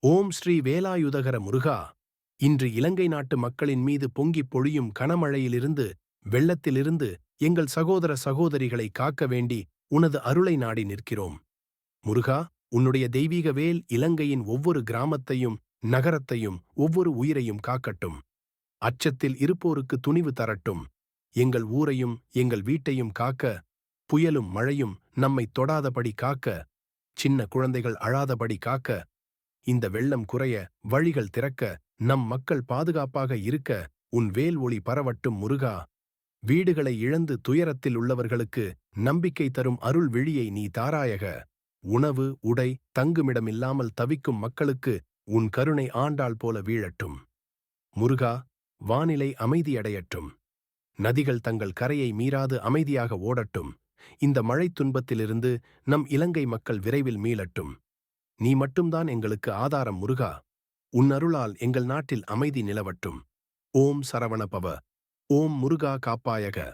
ஓம் ஸ்ரீ வேலாயுதகர முருகா. இன்று இலங்கை நாட்டு மக்களின் மீது பொங்கிப் பொழியும் கனமழையிலிருந்து, வெள்ளத்திலிருந்து எங்கள் சகோதர சகோதரிகளை காக்க வேண்டி உனது அருளை நாடி நிற்கிறோம். முருகா, உன்னுடைய தெய்வீக வேல் இலங்கையின் ஒவ்வொரு கிராமத்தையும், நகரத்தையும், ஒவ்வொரு உயிரையும் காக்கட்டும். அச்சத்தில் இருப்போருக்கு துணிவு தரட்டும். எங்கள் ஊரையும் எங்கள் வீட்டையும் காக்க, புயலும் மழையும் நம்மை தொடாதபடி காக்க, சின்ன குழந்தைகள் அழாதபடி காக்க, இந்த வெள்ளம் குறைய, வழிகள் திறக்க, நம் மக்கள் பாதுகாப்பாக இருக்க, உன் வேல் ஒளி பரவட்டும் முருகா. வீடுகளை இழந்து துயரத்தில் உள்ளவர்களுக்கு நம்பிக்கை தரும் அருள் விழியை நீ தாராயக. உணவு, உடை, தங்குமிடமில்லாமல் தவிக்கும் மக்களுக்கு உன் கருணை ஆண்டாள் போல வீழட்டும். முருகா, வானிலை அமைதியடையட்டும். நதிகள் தங்கள் கரையை மீறாது அமைதியாக ஓடட்டும். இந்த மழைத் துன்பத்திலிருந்து நம் இலங்கை மக்கள் விரைவில் மீளட்டும். நீ மட்டும்தான் எங்களுக்கு ஆதாரம் முருகா. உன் அருளால் எங்கள் நாட்டில் அமைதி நிலவட்டும். ஓம் சரவணபவ. ஓம் முருகா காப்பாயக.